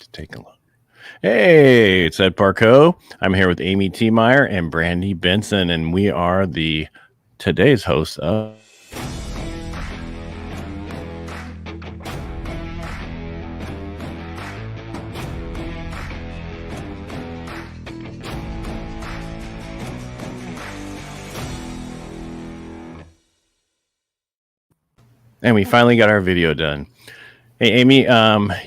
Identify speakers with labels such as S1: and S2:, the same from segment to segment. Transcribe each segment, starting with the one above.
S1: to take a look. Hey, it's Ed Parco. I'm here with Amy T. Meyer and Brandy Benson, and we are the today's hosts of and we finally got our video done. Hey, Amy,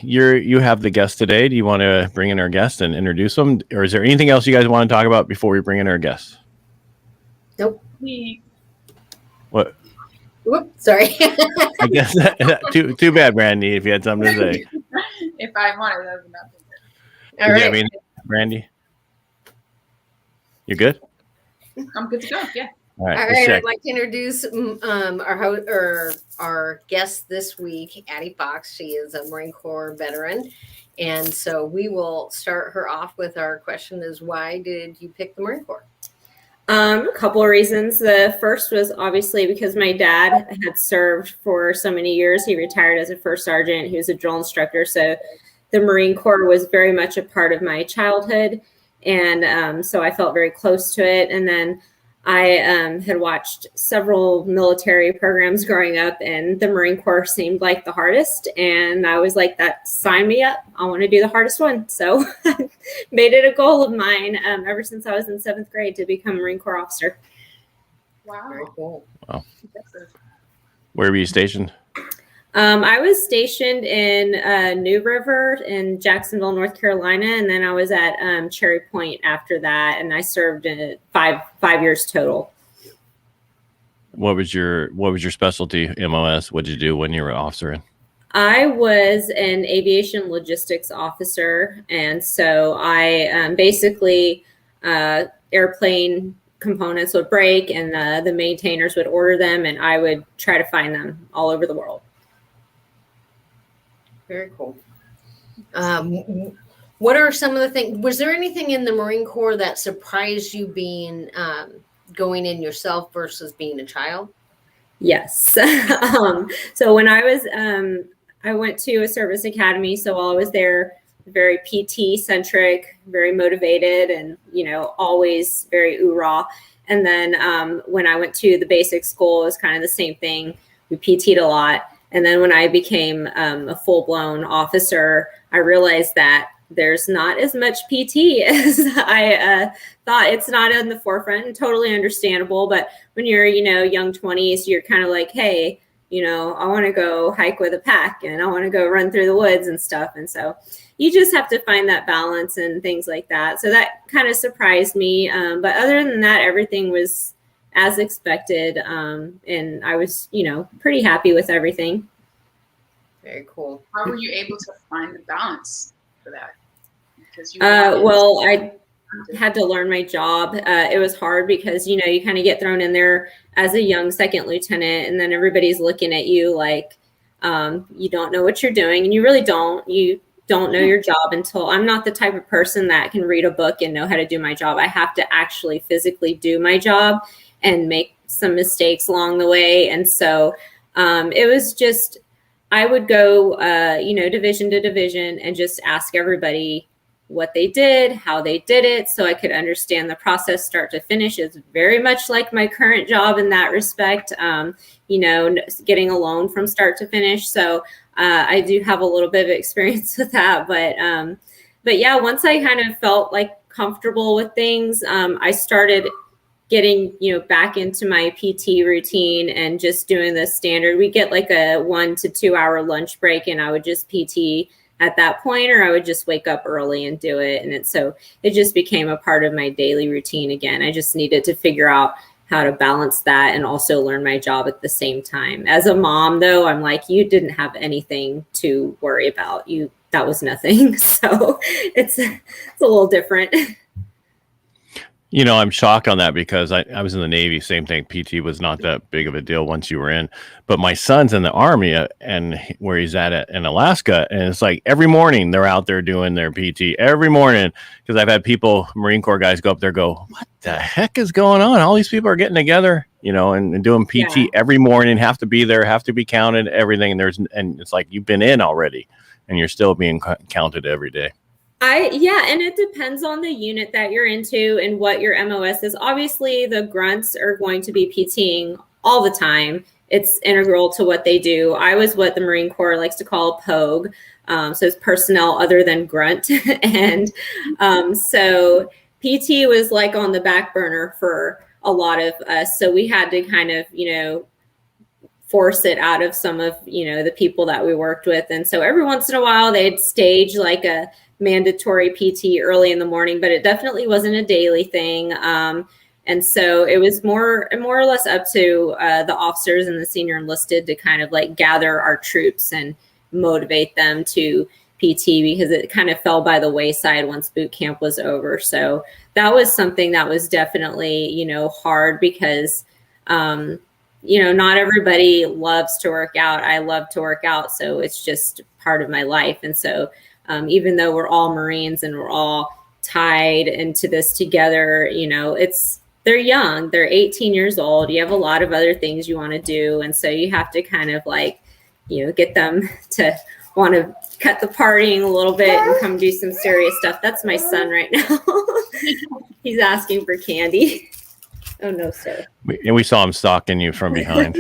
S1: you have the guest today. Do you want to bring in our guest and introduce them, or is there anything else you guys want to talk about before we bring in our guest?
S2: Nope.
S1: What?
S2: Whoop, sorry.
S1: I guess too bad, Brandy. If you had something to say.
S3: If I wanted, that would not be good.
S2: All right.
S1: I mean, Brandy, you good?
S3: I'm good to go. Yeah.
S1: All right.
S2: All right. I'd like to introduce our guest this week, Addy Fox. She is a Marine Corps veteran. And so we will start her off with our question is, why did you pick the Marine Corps?
S4: A couple of reasons. The first was obviously because my dad had served for so many years. He retired as a first sergeant. He was a drill instructor. So the Marine Corps was very much a part of my childhood. And so I felt very close to it. And then I had watched several military programs growing up, and the Marine Corps seemed like the hardest. And I was like, that sign me up. I want to do the hardest one. So I made it a goal of mine ever since I was in 7th grade to become a Marine Corps officer.
S3: Wow.
S2: Very cool.
S1: Wow. Where were you stationed?
S4: I was stationed in New River in Jacksonville, North Carolina, and then I was at Cherry Point after that, and I served in five years total.
S1: What was your specialty, MOS? What did you do when you were an officer?
S4: I was an aviation logistics officer, and so I basically airplane components would break, and the maintainers would order them, and I would try to find them all over the world.
S2: Very cool. What are some of the things? Was there anything in the Marine Corps that surprised you being going in yourself versus being a child?
S4: Yes. So when I was, I went to a service academy. So while I was there, very PT centric, very motivated, and always very oorah. And then when I went to the basic school, it was kind of the same thing. We PT'd a lot. And then when I became a full-blown officer, I realized that there's not as much PT as I thought. It's not in the forefront, and totally understandable. But when you're, young 20s, you're kind of like, hey, I want to go hike with a pack, and I want to go run through the woods and stuff. And so you just have to find that balance and things like that. So that kind of surprised me. But other than that, everything was as expected. And I was, pretty happy with everything.
S2: Very cool.
S3: How were you able to find the balance for that? Because
S4: well, I had to learn my job. It was hard because, you kind of get thrown in there as a young second lieutenant, and then everybody's looking at you like you don't know what you're doing, and you really don't. You don't know your job until I'm not the type of person that can read a book and know how to do my job. I have to actually physically do my job and make some mistakes along the way. And so it was just, I would go, division to division and just ask everybody what they did, how they did it, so I could understand the process start to finish. Is very much like my current job in that respect, getting a loan from start to finish. So I do have a little bit of experience with that. But yeah, once I kind of felt like comfortable with things, I started getting, back into my PT routine and just doing the standard. We get like a 1 to 2 hour lunch break, and I would just PT at that point, or I would just wake up early and do it. And so it just became a part of my daily routine again. I just needed to figure out how to balance that and also learn my job at the same time. As a mom, though, I'm like, you didn't have anything to worry about. That was nothing. So it's a little different.
S1: I'm shocked on that because I was in the Navy, same thing. PT was not that big of a deal once you were in, but my son's in the Army and where he's at in Alaska. And it's like every morning they're out there doing their PT every morning. Cause I've had Marine Corps guys go up there, go, what the heck is going on? All these people are getting together, and doing PT every morning, have to be there, have to be counted, everything. And it's like, you've been in already. and you're still being counted every day.
S4: Yeah, and it depends on the unit that you're into and what your MOS is. Obviously, the grunts are going to be PTing all the time. It's integral to what they do. I was what the Marine Corps likes to call a POG, so it's personnel other than grunt, and so PT was like on the back burner for a lot of us. So we had to kind of, force it out of some of, the people that we worked with. And so every once in a while they'd stage like a mandatory PT early in the morning, but it definitely wasn't a daily thing. And so it was more or less up to the officers and the senior enlisted to kind of like gather our troops and motivate them to PT, because it kind of fell by the wayside once boot camp was over. So that was something that was definitely, hard, because not everybody loves to work out. I love to work out, so it's just part of my life. And so even though we're all Marines and we're all tied into this together, they're young, they're 18 years old. You have a lot of other things you want to do. And so you have to kind of like, get them to want to cut the partying a little bit and come do some serious stuff. That's my son right now. He's asking for candy. Oh, no, sir.
S1: And we saw him stalking you from behind.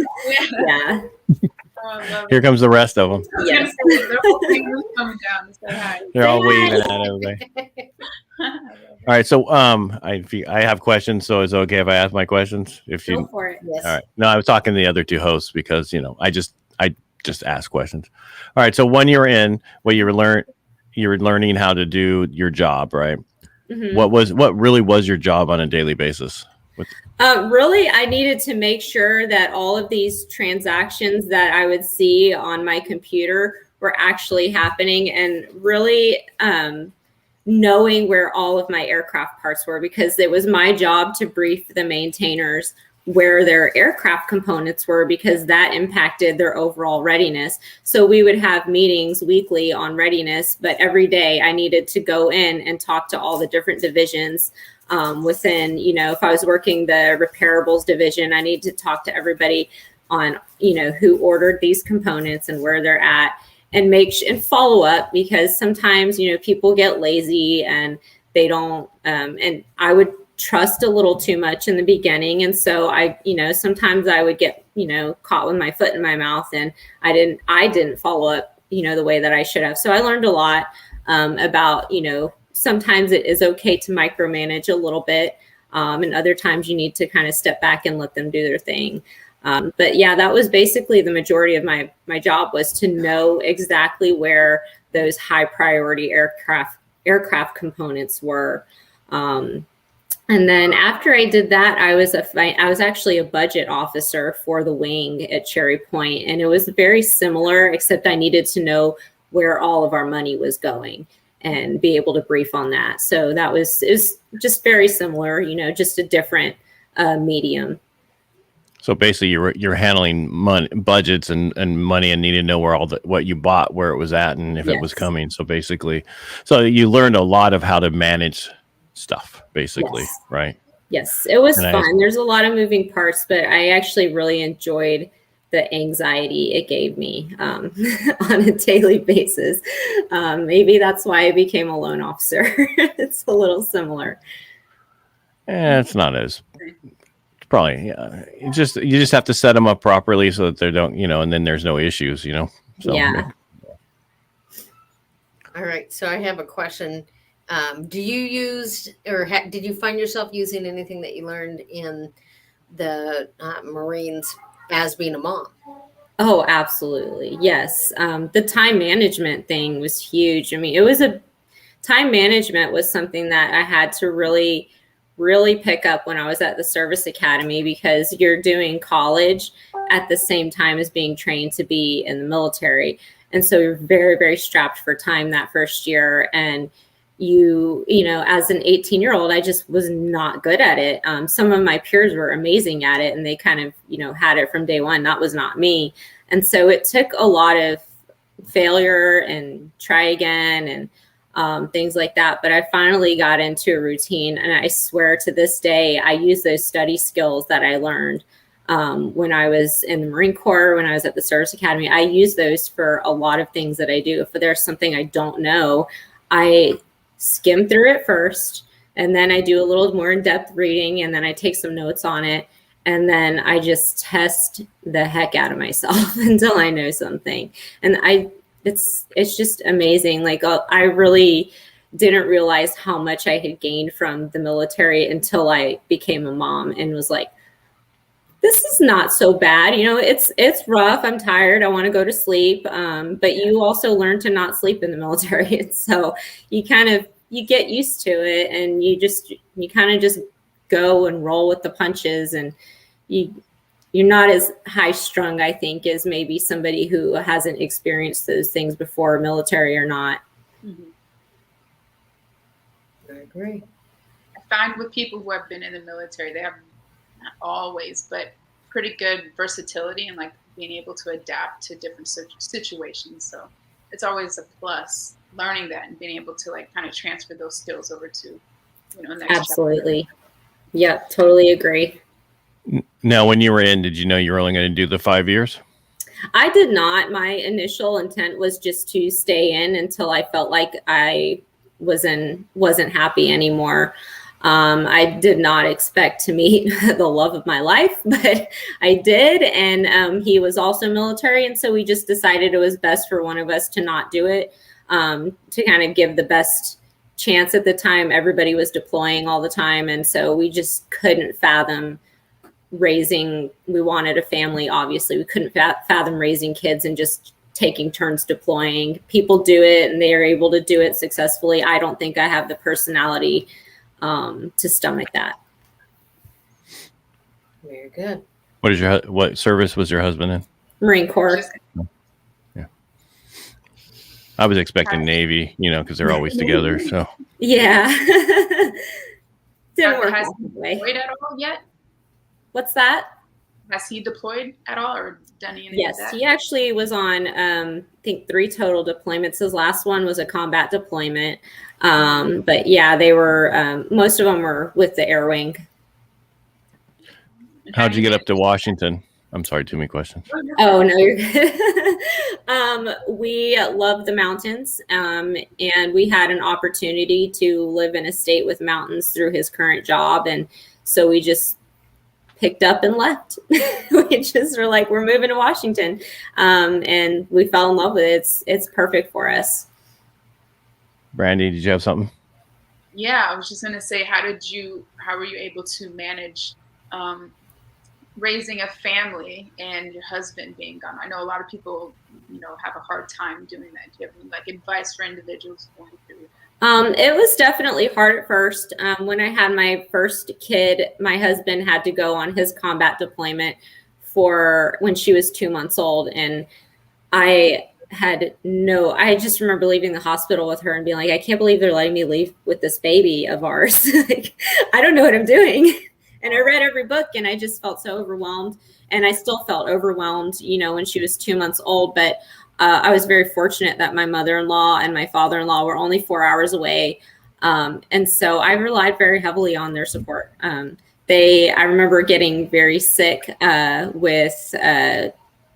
S4: Yeah.
S1: Here comes the rest of them.
S3: Yes. They're all coming down to say hi.
S1: They're all waving at everybody. All right. So I have questions. So is it okay if I ask my questions? If you
S4: Go for it.
S2: Yes.
S1: All right. No, I was talking to the other two hosts because, I just ask questions. All right. So when you're in, you were learning how to do your job, right?
S4: Mm-hmm.
S1: What really was your job on a daily basis?
S4: Really, I needed to make sure that all of these transactions that I would see on my computer were actually happening, and really knowing where all of my aircraft parts were, because it was my job to brief the maintainers where their aircraft components were, because that impacted their overall readiness. So we would have meetings weekly on readiness, but every day I needed to go in and talk to all the different divisions within, if I was working the repairables division, I need to talk to everybody on, who ordered these components and where they're at, and and follow up, because sometimes, people get lazy and they don't, and I would trust a little too much in the beginning. And so I, sometimes I would get, caught with my foot in my mouth, and I didn't follow up, the way that I should have. So I learned a lot about, sometimes it is okay to micromanage a little bit. And other times you need to kind of step back and let them do their thing. But yeah, that was basically the majority of my job, was to know exactly where those high priority aircraft components were. And then after I did that, I was actually a budget officer for the wing at Cherry Point, and it was very similar, except I needed to know where all of our money was going and be able to brief on that. So it was just very similar, just a different medium.
S1: So basically, you're handling budgets and money, and needing to know where what you bought, where it was at, and if it was coming. So basically, you learned a lot of how to manage stuff, basically,
S4: yes.
S1: Right?
S4: Yes, it was fun. There's a lot of moving parts, but I actually really enjoyed the anxiety it gave me on a daily basis. Maybe that's why I became a loan officer. It's a little similar.
S1: It's not as probably. You just have to set them up properly so that they don't, and then there's no issues, So,
S4: yeah.
S2: All right. So I have a question. Do you use, or did you find yourself using anything that you learned in the Marines as being a mom?
S4: Oh, absolutely. Yes. The time management thing was huge. I mean, time management was something that I had to really, really pick up when I was at the service academy, because you're doing college at the same time as being trained to be in the military. And so you're very, very strapped for time that first year. And as an 18-year-old, I just was not good at it. Some of my peers were amazing at it, and they kind of, had it from day one. That was not me. And so it took a lot of failure and try again and things like that. But I finally got into a routine, and I swear to this day, I use those study skills that I learned when I was in the Marine Corps, when I was at the Service Academy. I use those for a lot of things that I do. If there's something I don't know, I skim through it first, and then I do a little more in-depth reading, and then I take some notes on it, and then I just test the heck out of myself until I know something. And it's just amazing. Like, I really didn't realize how much I had gained from the military until I became a mom and was like, this is not so bad. It's rough. I'm tired. I want to go to sleep. But you also learn to not sleep in the military. And so you get used to it, and you kind of just go and roll with the punches, and you're not as high strung, I think, as maybe somebody who hasn't experienced those things before, military or not.
S3: Mm-hmm.
S2: I agree.
S3: I find with people who have been in the military, they have, not always, but pretty good versatility and like being able to adapt to different situations. So it's always a plus learning that and being able to like kind of transfer those skills over to, next
S4: Absolutely.
S3: chapter.
S4: Yeah, totally agree.
S1: Now, when you were in, did you know you were only going to do the 5 years?
S4: I did not. My initial intent was just to stay in until I felt like I wasn't happy anymore. I did not expect to meet the love of my life, but I did. And he was also military. And so we just decided it was best for one of us to not do it, to kind of give the best chance. At the time, everybody was deploying all the time. And so we just couldn't fathom we wanted a family. Obviously, we couldn't fathom raising kids and just taking turns deploying. People do it and they are able to do it successfully. I don't think I have the personality to stomach that.
S2: Very good.
S1: What service was your husband in?
S4: Marine Corps.
S1: Yeah. I was expecting Navy, because they're always together. So
S4: yeah. Didn't work
S3: Has
S4: out
S3: he
S4: that way.
S3: deployed at all yet?
S4: What's that?
S3: Has he deployed at all or done anything?
S4: Yes,
S3: like that?
S4: he actually was on, I think 3 total deployments. His last one was a combat deployment. But yeah, they were, most of them were with the Air Wing.
S1: how'd you get up to Washington? I'm sorry, too many questions.
S4: Oh, no, you're good. We love the mountains, and we had an opportunity to live in a state with mountains through his current job. And so we just picked up and left. We just were like, we're moving to Washington. And we fell in love with it. It's perfect for us.
S1: Brandy, did you have something?
S3: Yeah, I was just going to say, how were you able to manage raising a family and your husband being gone? I know a lot of people, have a hard time doing that. Do you have any like advice for individuals going through that?
S4: It was definitely hard at first. When I had my first kid, my husband had to go on his combat deployment for when she was 2 months old. And I just remember leaving the hospital with her and being like, I can't believe they're letting me leave with this baby of ours. Like, I don't know what I'm doing. And I read every book and I just felt so overwhelmed. And I still felt overwhelmed, when she was 2 months old. But I was very fortunate that my mother-in-law and my father-in-law were only 4 hours away. And so I relied very heavily on their support. I remember getting very sick with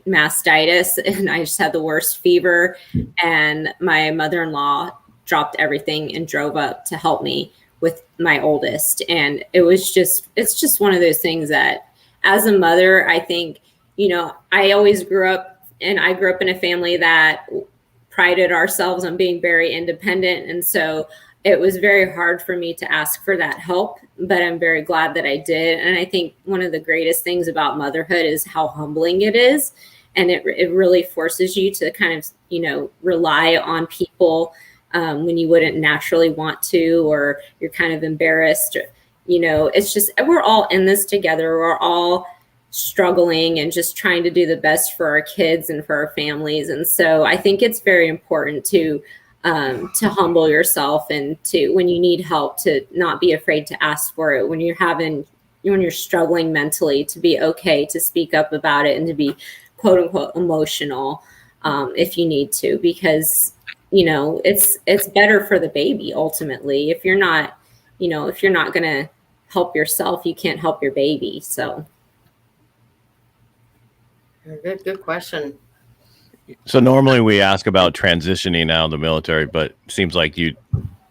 S4: mastitis, and I just had the worst fever. And my mother-in-law dropped everything and drove up to help me with my oldest. And it's just one of those things that as a mother, I think, I always grew up in a family that prided ourselves on being very independent. And so it was very hard for me to ask for that help, but I'm very glad that I did. And I think one of the greatest things about motherhood is how humbling it is. And it really forces you to kind of, rely on people when you wouldn't naturally want to, or you're kind of embarrassed. It's just, we're all in this together. We're all struggling and just trying to do the best for our kids and for our families. And so I think it's very important to humble yourself, and to, when you need help, to not be afraid to ask for it. When you're struggling mentally, to be okay to speak up about it and to be quote unquote emotional if you need to, because it's better for the baby ultimately. If you're not going to help yourself, you can't help your baby. So
S2: Good question.
S1: So normally we ask about transitioning out of the military, but it seems like you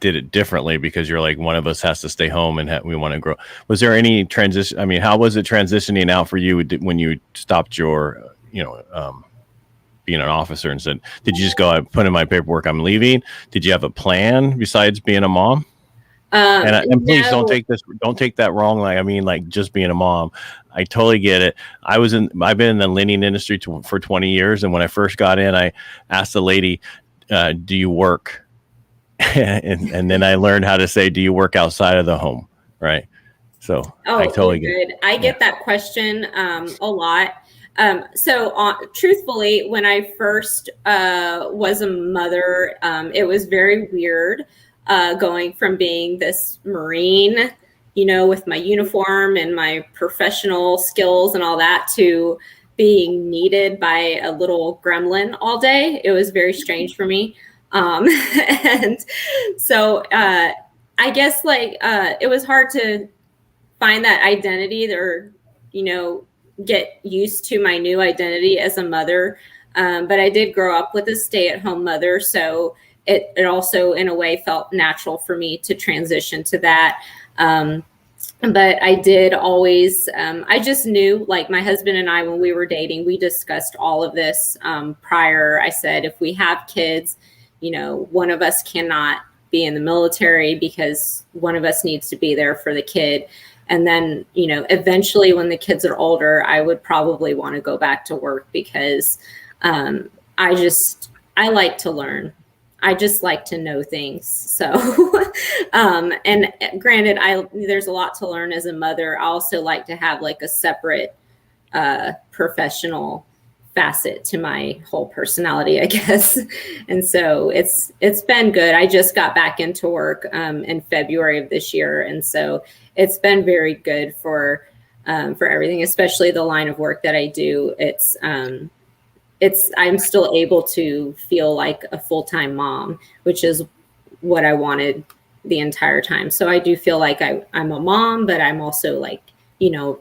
S1: did it differently because you're like, one of us has to stay home and we want to grow. Was there any transition? I mean, how was it transitioning out for you when you stopped your, being an officer and said, did you just go, I put in my paperwork, I'm leaving? Did you have a plan besides being a mom? And please
S4: No.
S1: don't take that wrong. Like, I mean, like just being a mom, I totally get it. I've been in the lending industry for 20 years. And when I first got in, I asked the lady, do you work? and then I learned how to say, do you work outside of the home? Right. So I totally get it.
S4: I get that question a lot. Truthfully, when I first was a mother, it was very weird going from being this Marine, with my uniform and my professional skills and all that, to being needed by a little gremlin all day. It was very strange for me. And so I guess it was hard to find that identity or, get used to my new identity as a mother. But I did grow up with a stay-at-home mother. So it also, in a way, felt natural for me to transition to that. But I did always, I just knew, like my husband and I, when we were dating, we discussed all of this prior. I said, if we have kids, one of us cannot be in the military because one of us needs to be there for the kid. And then, eventually when the kids are older, I would probably want to go back to work because I like to learn. I just like to know things. So, and granted, there's a lot to learn as a mother. I also like to have like a separate professional facet to my whole personality, I guess. And so it's been good. I just got back into work in February of this year. And so it's been very good for everything, especially the line of work that I do. I'm still able to feel like a full-time mom, which is what I wanted the entire time. So I do feel like I'm a mom, but I'm also like,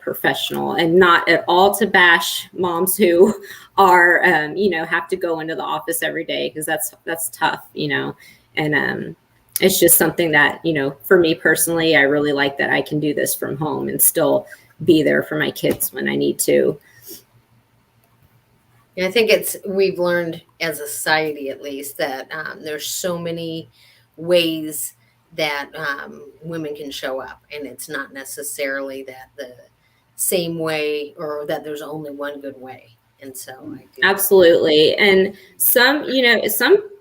S4: professional, and not at all to bash moms who are, have to go into the office every day, because that's tough, and it's just something that, for me personally, I really like that I can do this from home and still be there for my kids when I need to.
S2: I think we've learned as a society, at least, that there's so many ways that women can show up, and it's not necessarily that the same way, or that there's only one good way. And so
S4: absolutely. And some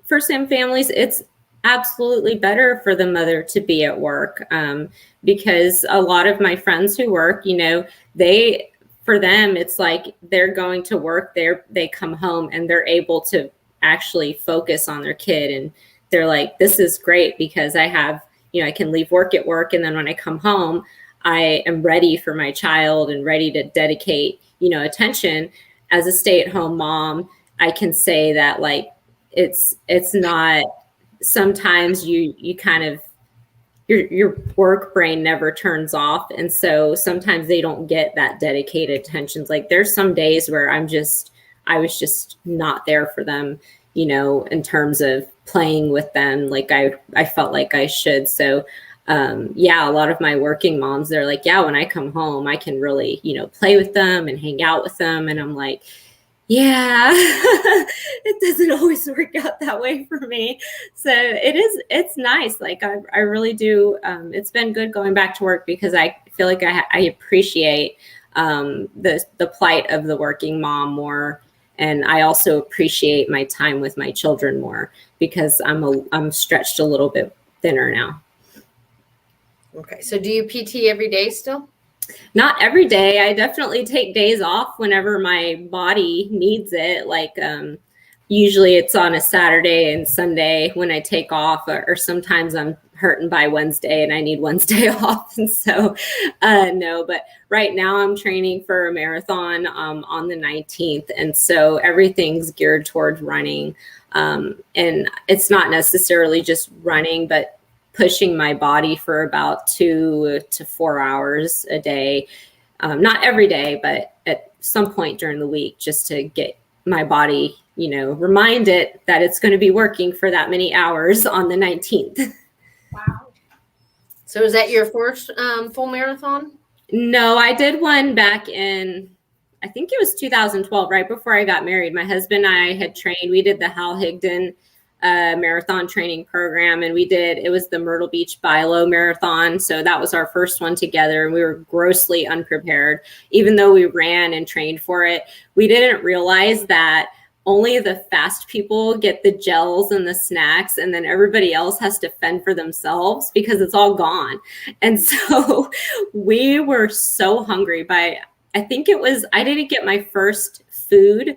S4: for some families, it's absolutely better for the mother to be at work, because a lot of my friends who work, for them, it's like they're going to work there, they come home and they're able to actually focus on their kid. And they're like, this is great because I have, I can leave work at work. And then when I come home, I am ready for my child and ready to dedicate, attention. As a stay-at-home mom, I can say that it's not, sometimes you kind of, your work brain never turns off. And so sometimes they don't get that dedicated attention. Like there's some days where I was just not there for them, in terms of playing with them. Like I felt like I should. So, a lot of my working moms, they're like, yeah, when I come home, I can really, play with them and hang out with them. And I'm like, yeah, it doesn't always work out that way for me. So it's nice. Like I really do. It's been good going back to work because I feel like I appreciate the plight of the working mom more. And I also appreciate my time with my children more because I'm stretched a little bit thinner now.
S2: Okay. So do you PT every day still?
S4: Not every day. I definitely take days off whenever my body needs it. Like usually it's on a Saturday and Sunday when I take off, or sometimes I'm hurting by Wednesday and I need Wednesday off. And so no, but right now I'm training for a marathon on the 19th. And so everything's geared towards running. And it's not necessarily just running, but pushing my body for about 2 to 4 hours a day. Not every day, but some point during the week just to get my body, reminded that it's going to be working for that many hours on the 19th.
S3: Wow.
S2: So is that your first full marathon?
S4: No, I did one back in, I think it was 2012, right before I got married. My husband and I had trained. We did the Hal Higdon marathon training program, and it was the Myrtle Beach Bilo Marathon. So that was our first one together, and we were grossly unprepared. Even though we ran and trained for it, we didn't realize that only the fast people get the gels and the snacks, and then everybody else has to fend for themselves because it's all gone. And so we were so hungry by, I didn't get my first food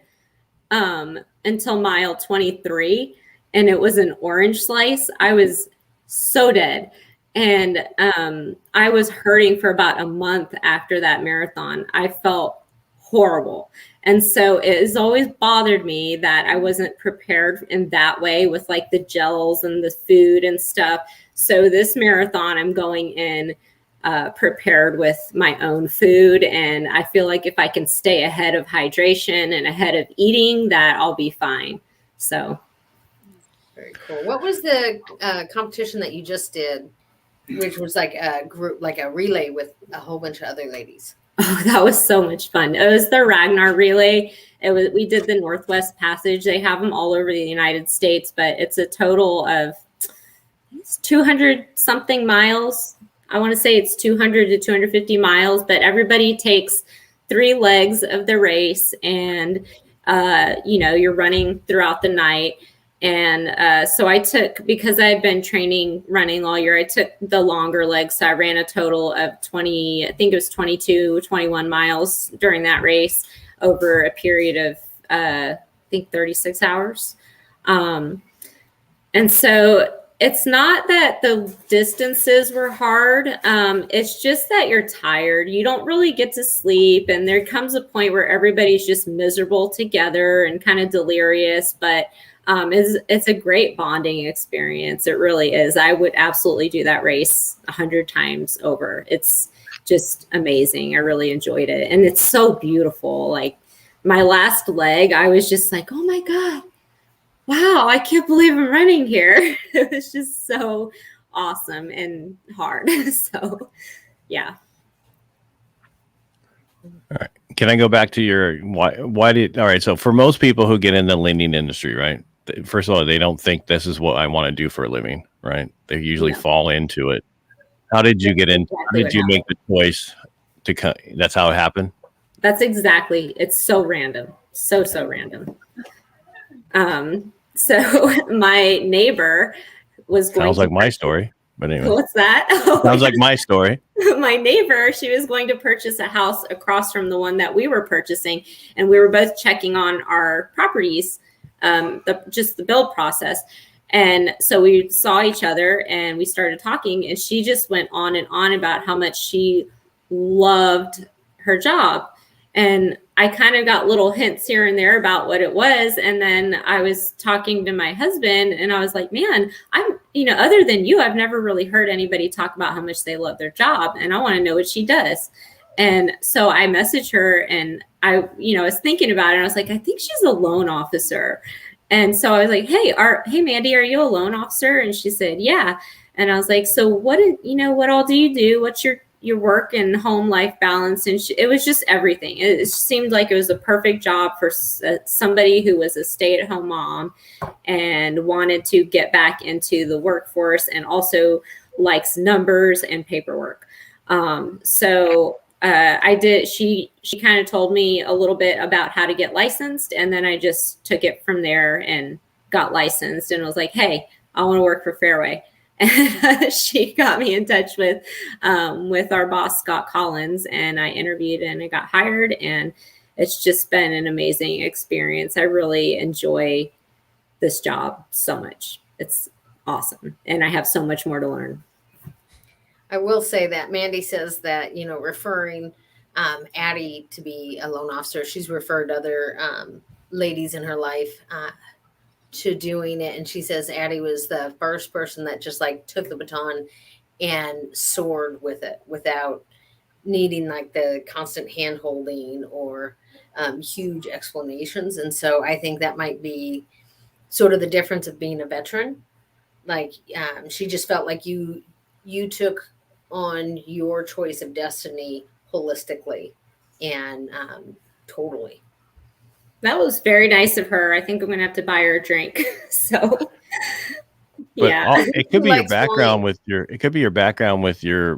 S4: until mile 23, and it was an orange slice. I was so dead. And I was hurting for about a month after that marathon. I felt horrible. And so it has always bothered me that I wasn't prepared in that way with like the gels and the food and stuff. So this marathon, I'm going in prepared with my own food. And I feel like if I can stay ahead of hydration and ahead of eating, that I'll be fine. So.
S2: Very cool. What was the competition that you just did, which was like a group, like a relay with a whole bunch of other ladies?
S4: Oh, that was so much fun. It was the Ragnar relay. We did the Northwest Passage. They have them all over the United States, but it's a total of 200 something miles. I want to say it's 200 to 250 miles, but everybody takes 3 legs of the race, and you're running throughout the night. And so because I had been running all year, I took the longer legs. So I ran a total of 21 miles during that race over a period of, 36 hours. And so it's not that the distances were hard. It's just that you're tired. You don't really get to sleep. And there comes a point where everybody's just miserable together and kind of delirious, but it's a great bonding experience. It really is. I would absolutely do that race 100 times over. It's just amazing. I really enjoyed it. And it's so beautiful. Like my last leg, I was just like, oh my God, wow, I can't believe I'm running here. It was just so awesome and hard. So, yeah.
S1: All right. Can I go back to your all right. So for most people who get in the lending industry, right? First of all, they don't think this is what I want to do for a living, right? They usually fall into it. How did you get in? How did you make the choice to come? That's how it happened.
S4: That's exactly. It's so random. So random. So my neighbor was going.
S1: Sounds like my story. But anyway.
S4: What's that?
S1: Sounds like my story.
S4: My neighbor, she was going to purchase a house across from the one that we were purchasing, and we were both checking on our properties. Just the build process. And so we saw each other and we started talking, and she just went on and on about how much she loved her job. And I kind of got little hints here and there about what it was. And then I was talking to my husband and I was like, man, other than you, I've never really heard anybody talk about how much they love their job. And I want to know what she does. And so I messaged her, and I was thinking about it. And I was like, I think she's a loan officer. And so I was like, hey, Mandy, are you a loan officer? And she said, yeah. And I was like, so what all do you do? What's your work and home life balance? And it was just everything. It seemed like it was a perfect job for somebody who was a stay-at-home mom and wanted to get back into the workforce and also likes numbers and paperwork. I did. She kind of told me a little bit about how to get licensed, and then I just took it from there and got licensed and was like, hey, I want to work for Fairway. And she got me in touch with our boss, Scott Collins, and I interviewed and I got hired, and it's just been an amazing experience. I really enjoy this job so much. It's awesome. And I have so much more to learn.
S2: I will say that Mandy says that, referring Addy to be a loan officer, she's referred other ladies in her life to doing it. And she says Addy was the first person that just like took the baton and soared with it without needing like the constant hand holding or huge explanations. And so I think that might be sort of the difference of being a veteran. Like she just felt like you took on your choice of destiny holistically and totally.
S4: That was very nice of her. I think I'm gonna have to buy her a drink. So
S1: But
S4: yeah.
S1: it could be your
S2: Likes
S1: background
S2: wine.
S1: it could be your background with your,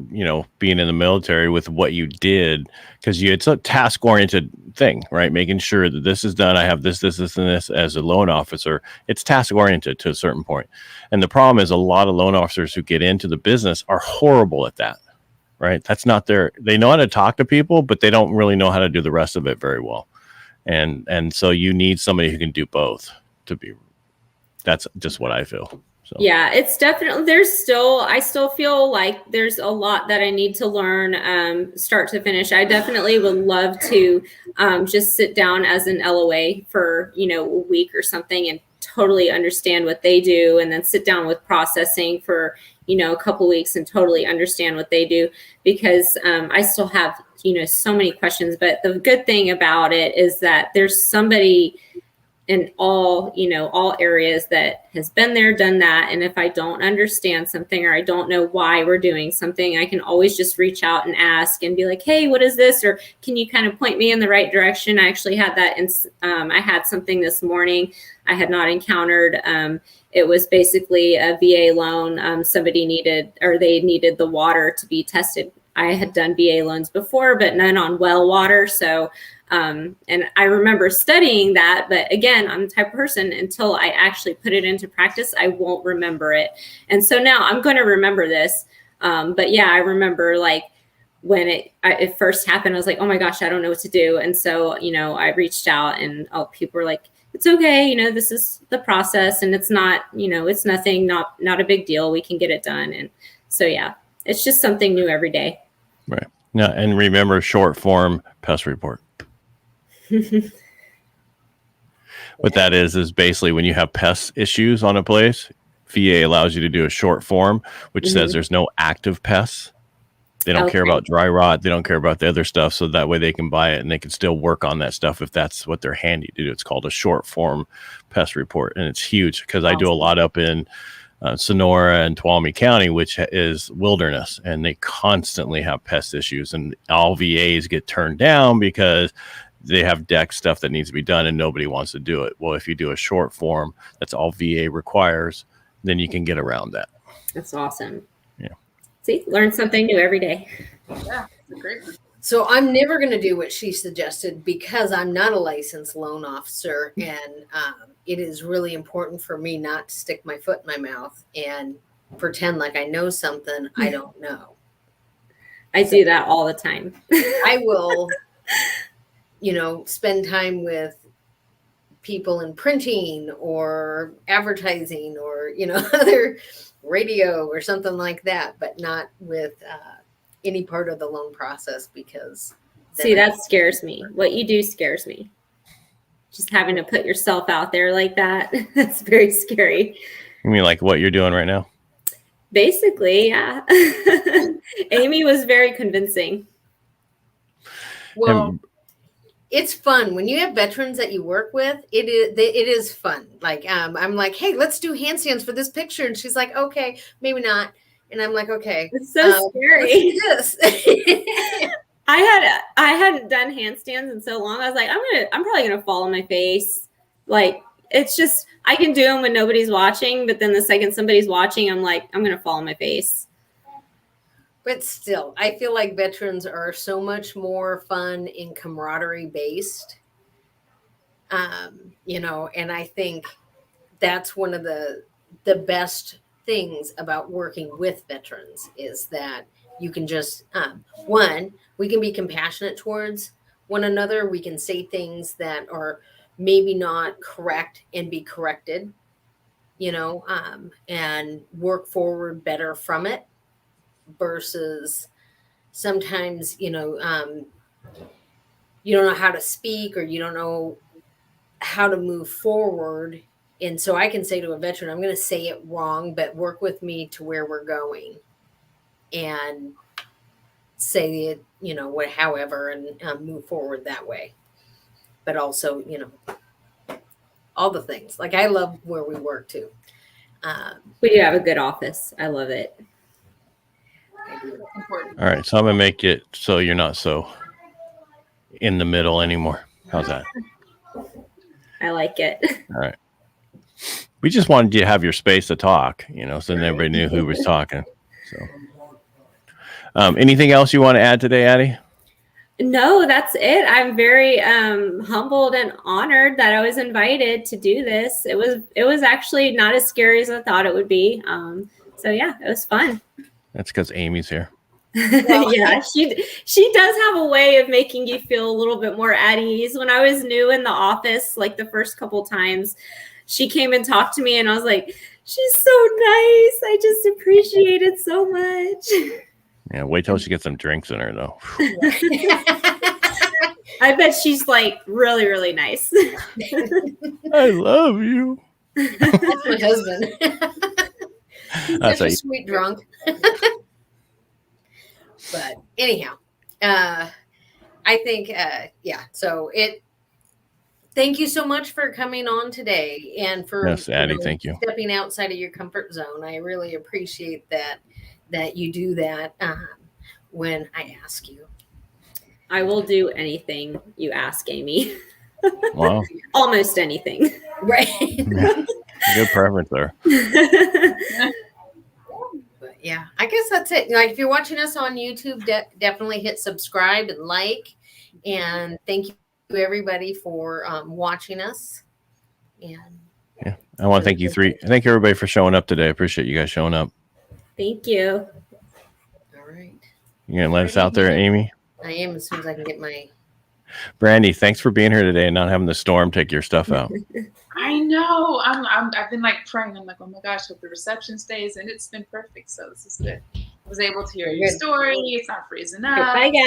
S1: being in the military with what you did, because it's a task oriented thing, right? Making sure that this is done. I have this, and this as a loan officer. It's task oriented to a certain point. And the problem is a lot of loan officers who get into the business are horrible at that, right? That's not they know how to talk to people, but they don't really know how to do the rest of it very well. And so you need somebody who can do both that's just what I feel. So.
S4: Yeah, it's definitely, I still feel like there's a lot that I need to learn, start to finish. I definitely would love to just sit down as an LOA for, a week or something and totally understand what they do, and then sit down with processing for, a couple weeks and totally understand what they do, because I still have, so many questions. But the good thing about it is that there's somebody in all areas that has been there, done that. And if I don't understand something, or I don't know why we're doing something, I can always just reach out and ask and be like, hey, what is this? Or can you kind of point me in the right direction? I actually had that. I had something this morning I had not encountered. It was basically a VA loan. Somebody needed the water to be tested. I had done VA loans before, but none on well water. So and I remember studying that, but again, I'm the type of person, until I actually put it into practice, I won't remember it. And so now I'm going to remember this. But yeah, I remember like when it first happened, I was like, oh my gosh, I don't know what to do. And so, I reached out, and people were like, it's okay. This is the process, and it's not, it's nothing, not a big deal. We can get it done. And so, yeah, it's just something new every day.
S1: Right. Now, and remember, short form pest report. What that is basically when you have pest issues on a place, VA allows you to do a short form, which says there's no active pests. They don't care about dry rot. They don't care about the other stuff. So that way they can buy it and they can still work on that stuff if that's what they're handy to do. It's called a short form pest report. And it's huge because I do a lot up in Sonora and Tuolumne County, which is wilderness, and they constantly have pest issues, and all VAs get turned down because they have deck stuff that needs to be done and nobody wants to do it. Well, if you do a short form, that's all VA requires, then you can get around that.
S4: That's awesome.
S1: Yeah.
S4: See, learn something new every day.
S3: Yeah, it's a great one.
S2: So I'm never going to do what she suggested, because I'm not a licensed loan officer, and it is really important for me not to stick my foot in my mouth and pretend like I know something I don't know.
S4: I do that all the time.
S2: I will, spend time with people in printing or advertising or, other radio or something like that, but not with any part of the loan process, because
S4: that scares me. What you do scares me. Just having to put yourself out there like that. That's very scary.
S1: You mean like what you're doing right now?
S4: Basically, yeah. Amy was very convincing.
S2: Well, it's fun when you have veterans that you work with. It is fun. Like I'm like, hey, let's do handstands for this picture, and she's like, okay, maybe not. And I'm like, okay,
S4: it's so scary.
S2: Let's do this.
S4: I hadn't done handstands in so long. I was like, I'm probably gonna fall on my face. Like, it's just, I can do them when nobody's watching, but then the second somebody's watching, I'm like, I'm gonna fall on my face.
S2: But still, I feel like veterans are so much more fun and camaraderie based. And I think that's one of the best things about working with veterans, is that you can just, one, we can be compassionate towards one another. We can say things that are maybe not correct and be corrected, and work forward better from it, versus sometimes, you don't know how to speak, or you don't know how to move forward. And so I can say to a veteran, I'm going to say it wrong, but work with me to where we're going, and say it, however, and move forward that way. but also, you know, all the things. Like I love where we work too.
S4: We do have a good office. I love it.
S3: Important.
S1: All right, so I'm gonna make it so you're not so in the middle anymore. How's that?
S4: I like it.
S1: All right. We just wanted you to have your space to talk, you know, so then everybody knew who was talking. So, anything else you want to add today, Addy?
S4: No, that's it. I'm very humbled and honored that I was invited to do this. It was actually not as scary as I thought it would be. So yeah, it was fun.
S1: That's because Amy's here.
S4: Yeah, she does have a way of making you feel a little bit more at ease. When I was new in the office, like the first couple times, she came and talked to me, and I was like, "She's so nice. I just appreciate it so much."
S1: Yeah, wait till she gets some drinks in her, though.
S4: I bet she's like really, really nice.
S1: I love you.
S2: That's my husband. He's
S1: That's
S2: such a
S1: how
S2: sweet drunk. But anyhow, I think, yeah. So thank you so much for coming on today and for
S1: Yes, Addy, thank you.
S2: stepping outside of your comfort zone. I really appreciate that you do that when I ask you.
S4: I will do anything you ask, Amy.
S1: Wow.
S4: Almost anything.
S2: Right.
S1: Yeah. Good preference there.
S2: But yeah, I guess that's it. Like if you're watching us on YouTube, definitely hit subscribe and like. And thank you everybody for watching us. And
S1: yeah, I want to thank you three. Thank everybody for showing up today. I appreciate you guys showing up.
S4: Thank you.
S2: All right.
S1: You gonna let us out there, Amy?
S2: I am as soon as I can get my.
S1: Brandy, thanks for being here today and not having the storm take your stuff out.
S3: I know. I've been like praying. I'm like, oh my gosh, hope the reception stays, and it's been perfect. So this is good. I was able to hear your story. It's not freezing up.
S4: Bye, guys.